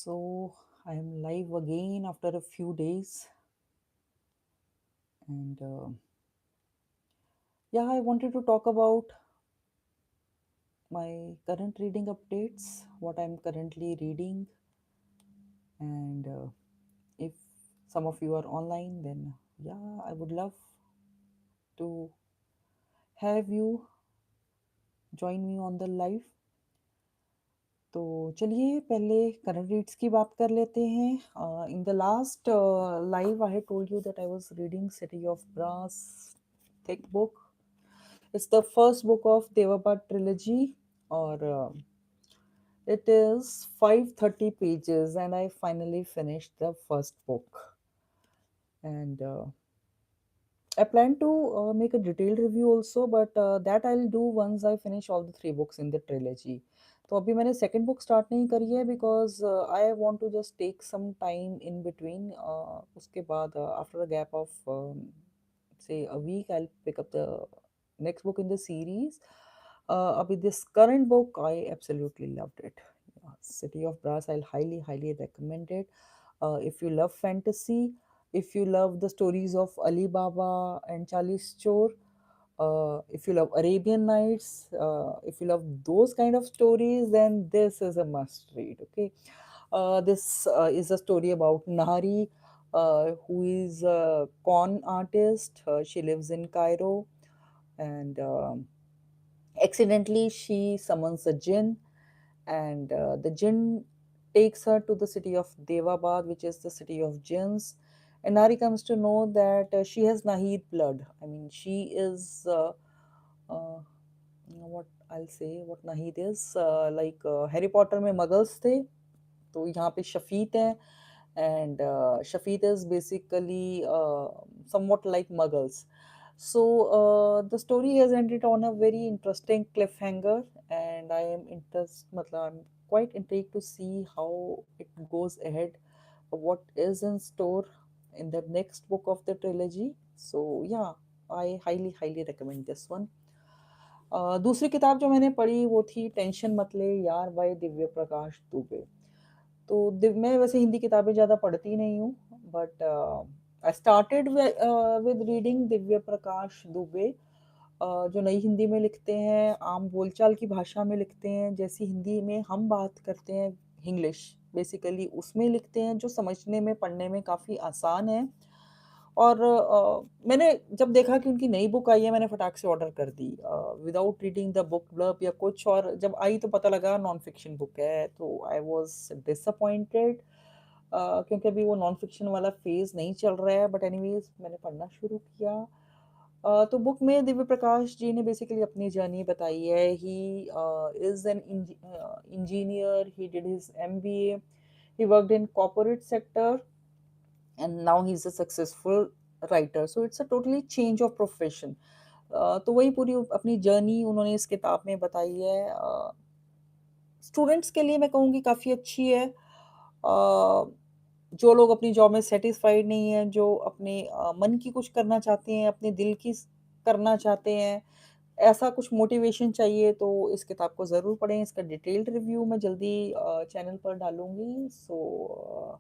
So I am live again after a few days, and yeah, I wanted to talk about my current reading updates, what I'm currently reading, and if some of you are online, then yeah, I would love to have you join me on the live. तो चलिए पहले current reads की बात कर लेते हैं in the last live I had told you that I was reading City of Brass thick book. It's the first book of Devabad trilogy, or it is 530 pages, and I finally finished the first book. And I plan to make a detailed review also, but that I'll do once I finish all the three books in the trilogy. तो अभी मैंने second book start नहीं करी है because I want to just take some time in between. उसके बाद after a gap of say a week, I'll pick up the next book in the series. Abhi this current book, I absolutely loved it. City of Brass, I'll highly recommend it. If you love fantasy, if you love the stories of Ali Baba and Charlie's Chore, if you love Arabian Nights, if you love those kind of stories, then this is a must read. Okay, this is a story about Nahari, who is a con artist. She lives in Cairo, and accidentally she summons a jinn, and the jinn takes her to the city of Devabad, which is the city of jinns. And Nari comes to know that she has Nahid blood. I mean, she is what I'll say, what Nahid is, like Harry Potter में muggles थे, तो यहाँ पे शफीत है, and Shafit is basically somewhat like muggles. So the story has ended on a very interesting cliffhanger, and I'm quite intrigued to see how it goes ahead, what is in store in the next book of the trilogy. So yeah, I highly recommend this one. दूसरी किताब जो मैंने पढ़ी वो थी tension मत ले यार बाय दिव्य प्रकाश दुबे. तो मैं वैसे हिंदी किताबें ज़्यादा पढ़ती नहीं हूँ, but I started with reading Divya Prakash Dubey, जो नई हिंदी में लिखते हैं, आम बोलचाल की भाषा में लिखते हैं, जैसी हिंदी में हम बात करते हैं, इंग्लिश बेसिकली उसमें लिखते हैं, जो समझने में पढ़ने में काफ़ी आसान है. और मैंने जब देखा कि उनकी नई बुक आई है, मैंने फटाक से ऑर्डर कर दी without reading the book blurb या कुछ, और जब आई तो पता लगा नॉन फिक्शन बुक है, तो आई वाज डिसअपॉइंटेड, क्योंकि अभी वो नॉन फिक्शन वाला फेज नहीं चल रहा है. बट एनीवेज मैंने पढ़ना शुरू किया. तो बुक में दिव्य प्रकाश जी ने बेसिकली अपनी जर्नी बताई है. He is an engineer, he did his MBA, he worked in corporate sector, and now he's a successful writer. So it's a totally change of profession. तो वही पूरी अपनी जर्नी उन्होंने इस किताब में बताई है. स्टूडेंट्स के लिए मैं कहूँगी काफ़ी अच्छी है. जो लोग अपनी जॉब में सेटिस्फाइड नहीं हैं, जो अपने मन की कुछ करना चाहते हैं, अपने दिल की करना चाहते हैं, ऐसा कुछ मोटिवेशन चाहिए, तो इस किताब को ज़रूर पढ़ें. इसका डिटेल्ड रिव्यू मैं जल्दी चैनल पर डालूंगी, so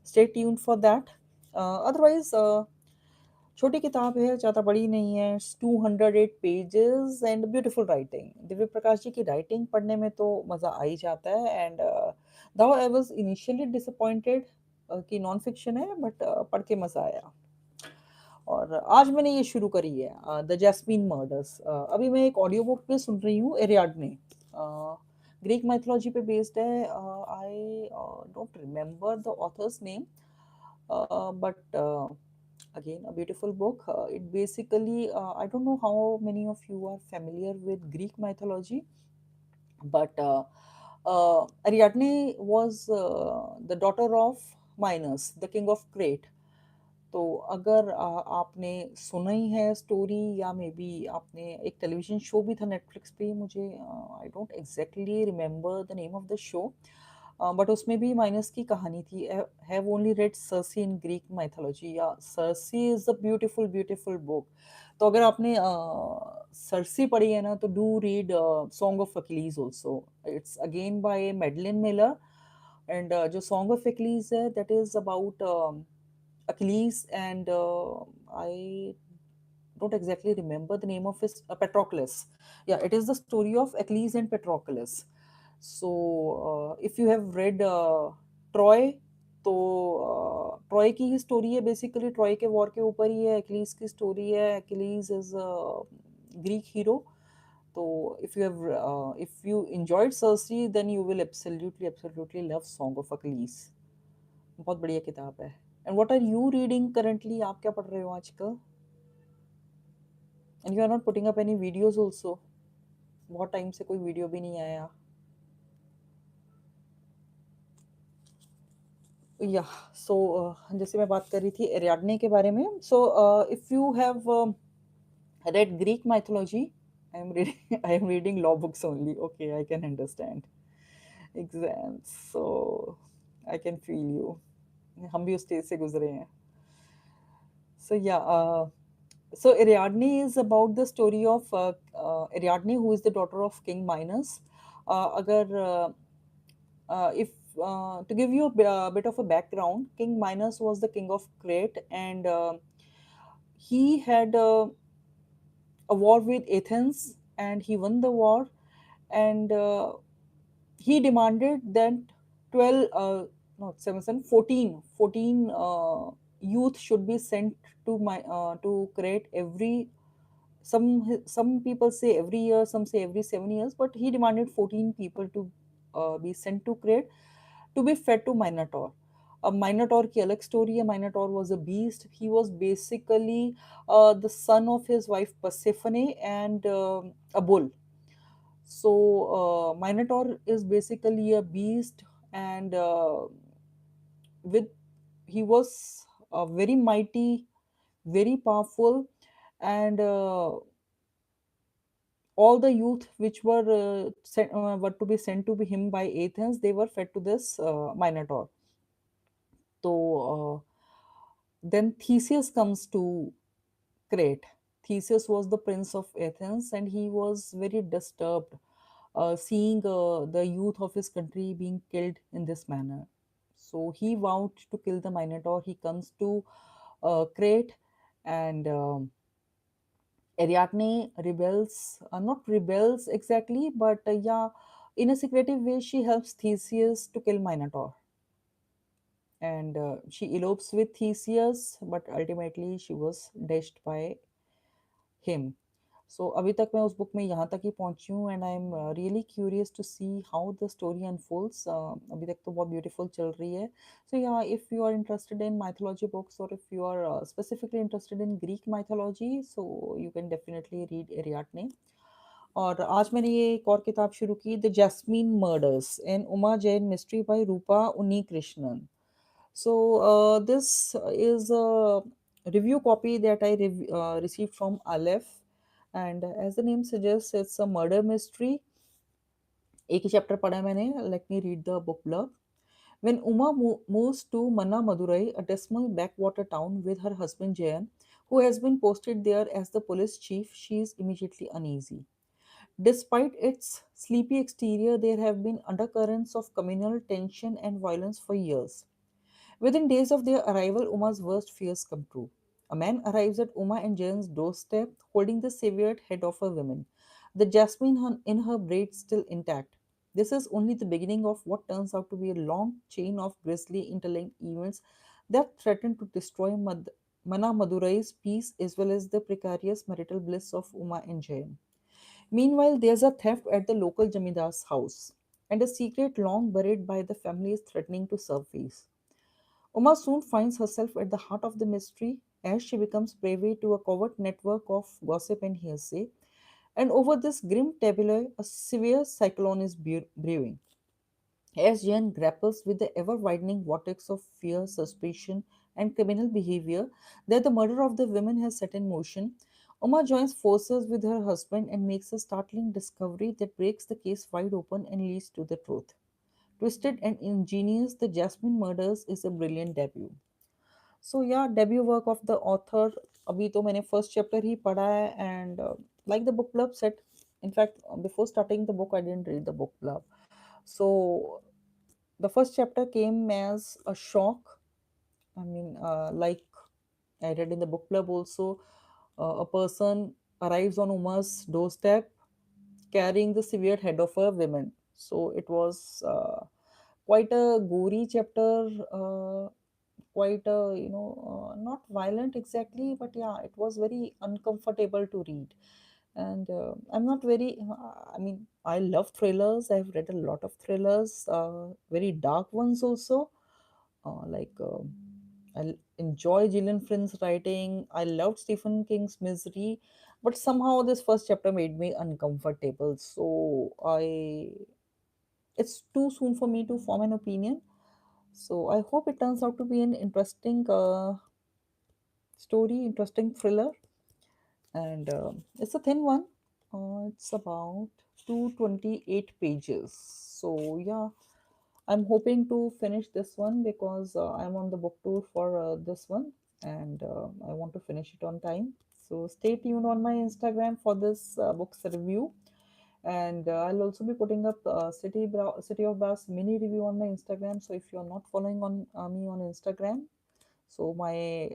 stay tuned for that. Otherwise छोटी किताब है, ज़्यादा बड़ी नहीं है. 208 pages and beautiful writing. Divya Prakash ji की राइटिंग पढ़ने में तो मज़ा आ ही जाता है. And though I was initially disappointed कि नॉन फिक्शन है, बट पढ़ के मज़ा आया. और आज मैंने ये शुरू करी है द जैस्मीन मर्डर्स. अभी मैं एक ऑडियो बुक पे सुन रही हूँ, एरियाडने. ग्रीक माइथोलॉजी पे बेस्ड है. I don't remember the author's name, but again a beautiful book. It basically, I don't know how many of you are familiar with Greek mythology, but Ariadne was the daughter of Minos, the king of Crete. तो अगर आपने सुना ही है story, या may be आपने एक television show भी था नेटफ्लिक्स पे, मुझे I don't exactly remember the name of the show, but उसमें भी माइनस की कहानी थी. Have only read Circe in Greek mythology, या Circe is a beautiful beautiful book. तो अगर आपने सर्सी पढ़ी है ना, तो do read song of Achilles also. It's again by Madeline Miller. And जो सॉन्ग ऑफ एक्लीज है that is about Achilles and I don't exactly remember the name of his Patroclus. Yeah, it is the story of Achilles and Patroclus. So, if you have read Troy, तो Troy की ही story है basically Troy के war के ऊपर ही है Achilles की story है Achilles is Greek hero तो if you enjoyed Cersei then you will absolutely love Song of Achilles बहुत बढ़िया किताब है and what are you reading currently आप क्या पढ़ रहे हो आजकल and you are not putting up any videos also बहुत टाइम से कोई वीडियो भी नहीं आया या सो जैसे मैं बात कर रही थी एरियाडने के बारे में so if you have read Greek mythology I am reading law books only okay I can understand exams so I can feel you हम भी उस स्टेज से गुजरे हैं so yeah so Ariadne is about the story of Ariadne who is the daughter of King Minos अगर if to give you a bit of a background King Minos was the king of Crete and he had a war with Athens and he won the war and he demanded that 12 not 7 7 14 14 youth should be sent to Crete every some people say every year some say every 7 years but he demanded 14 people to be sent to Crete to be fed to Minotaur. A Minotaur की अलग story है. Minotaur was a beast. He was basically the son of his wife Persephone and a bull. So Minotaur is basically a beast, and with he was very mighty, very powerful, and all the youth which were to be sent to him by Athens, they were fed to this Minotaur. So then Theseus comes to Crete. Theseus was the prince of Athens, and he was very disturbed seeing the youth of his country being killed in this manner. So he vowed to kill the Minotaur. He comes to Crete, and Ariadne rebels, not rebels exactly, but yeah, in a secretive way, she helps Theseus to kill Minotaur. And she elopes with Theseus, but ultimately she was dashed by him. So अभी तक मैं उस book में यहाँ तक ही पहुँची हूँ and I am really curious to see how the story unfolds अभी तक तो बहुत ब्यूटीफुल चल रही है सो या if you are interested in mythology books और if you are specifically interested in Greek mythology so you can definitely read Ariadne और आज मैंने ये एक और किताब शुरू की the jasmine murders an Uma Jain mystery by Rupa Unnikrishnan so this is a review copy that I received from Aleph, and as the name suggests, it's a murder mystery. एक ही chapter पढ़ा है मैंने. Let me read the book blurb. When Uma moves to Manna Madurai, a dismal backwater town, with her husband Jayan, who has been posted there as the police chief, she is immediately uneasy. Despite its sleepy exterior, there have been undercurrents of communal tension and violence for years. Within days of their arrival, Uma's worst fears come true. A man arrives at Uma and Jayan's doorstep holding the severed head of a woman, the jasmine in her braid still intact. This is only the beginning of what turns out to be a long chain of grisly interlinked events that threaten to destroy Mana Madurai's peace as well as the precarious marital bliss of Uma and Jayan. Meanwhile, there's a theft at the local Jamidar's house, and a secret long buried by the family is threatening to surface. Uma soon finds herself at the heart of the mystery as she becomes prey to a covert network of gossip and hearsay. And over this grim tableau, a severe cyclone is brewing. As Jen grapples with the ever widening vortex of fear, suspicion, and criminal behavior that the murder of the women has set in motion, Uma joins forces with her husband and makes a startling discovery that breaks the case wide open and leads to the truth. Twisted and ingenious, The Jasmine Murders is a brilliant debut. So yeah, debut work of the author. अभी तो मैंने first chapter ही पढ़ा है and like the book blurb said, in fact before starting the book I didn't read the book blurb. So The first chapter came as a shock. I mean, like I read in the book club also, a person arrives on Uma's doorstep carrying the severed head of a woman. So it was quite a gory chapter, quite a, not violent exactly, but yeah, it was very uncomfortable to read. And I'm not very, I mean, I love thrillers. I've read a lot of thrillers, very dark ones also. Like enjoy Gillian Flynn's writing. I loved Stephen King's Misery, but somehow this first chapter made me uncomfortable. So it's too soon for me to form an opinion. So I hope it turns out to be an interesting story, interesting thriller, and it's a thin one. It's about 228 pages. So yeah, I'm hoping to finish this one because I'm on the book tour for this one, and I want to finish it on time. So stay tuned on my Instagram for this book's review, and I'll also be putting up City of Brass mini review on my Instagram. So if you're not following on me on Instagram, so my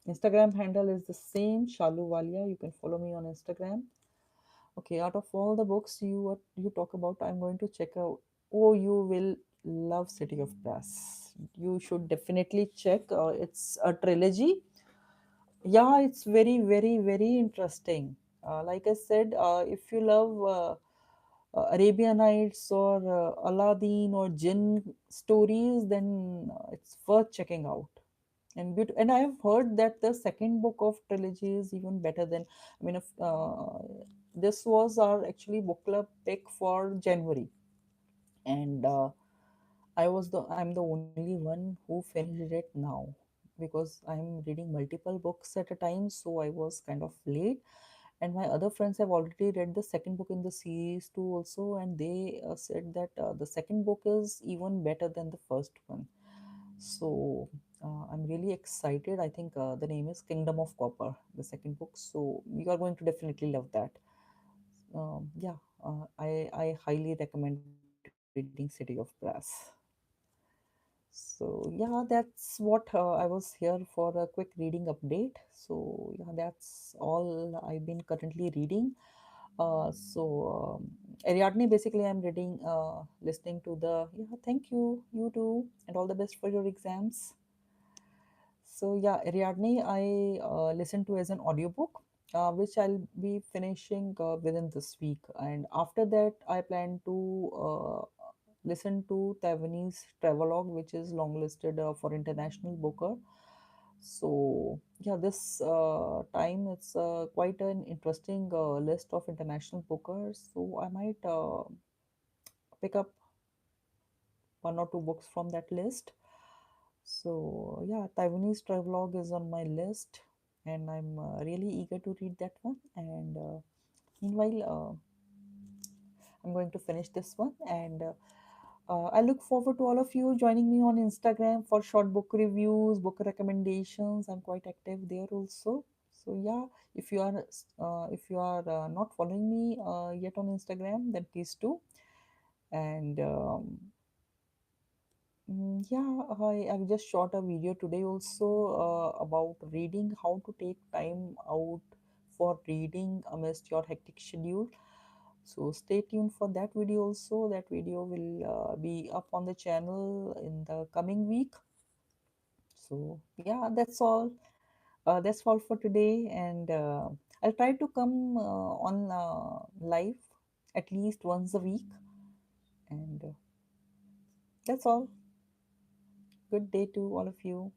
Instagram handle is the same, Shalu Walia. You can follow me on Instagram. Okay, out of all the books you talk about, I'm going to check out. Oh, you will love City of Brass. You should definitely check. It's a trilogy. Yeah, it's very, very, very interesting. Like I said, if you love Arabian Nights or Aladdin or Jinn stories, then it's worth checking out. And I have heard that the second book of trilogy is even better than. I mean, if, this was our actually book club pick for January, and I'm the only one who finished it now because I'm reading multiple books at a time, so I was kind of late. And my other friends have already read the second book in the series too, also, and they said that the second book is even better than the first one. So I'm really excited. I think the name is Kingdom of Copper, the second book. So you are going to definitely love that. Yeah, I highly recommend reading City of Brass. So yeah, that's what I was here for a quick reading update. So yeah, that's all I've been currently reading. Ariadne, basically, I'm reading, listening to the. Yeah, thank you, you too, and all the best for your exams. So yeah, Ariadne, I listened to as an audiobook, which I'll be finishing within this week. And after that, I plan to listen to Taiwanese Travelogue, which is longlisted for international booker. So yeah, this time it's quite an interesting list of international bookers. So I might pick up one or two books from that list. So yeah, Taiwanese travelogue is on my list, and I'm really eager to read that one. And meanwhile, I'm going to finish this one, and I look forward to all of you joining me on Instagram for short book reviews, book recommendations. I'm quite active there also. So yeah, if you are not following me yet on Instagram, then please do. And I've just shot a video today also about reading, how to take time out for reading amidst your hectic schedule. So stay tuned for that video also. That video will be up on the channel in the coming week. So yeah, that's all for today, and I'll try to come on live at least once a week. And that's all. Good day to all of you.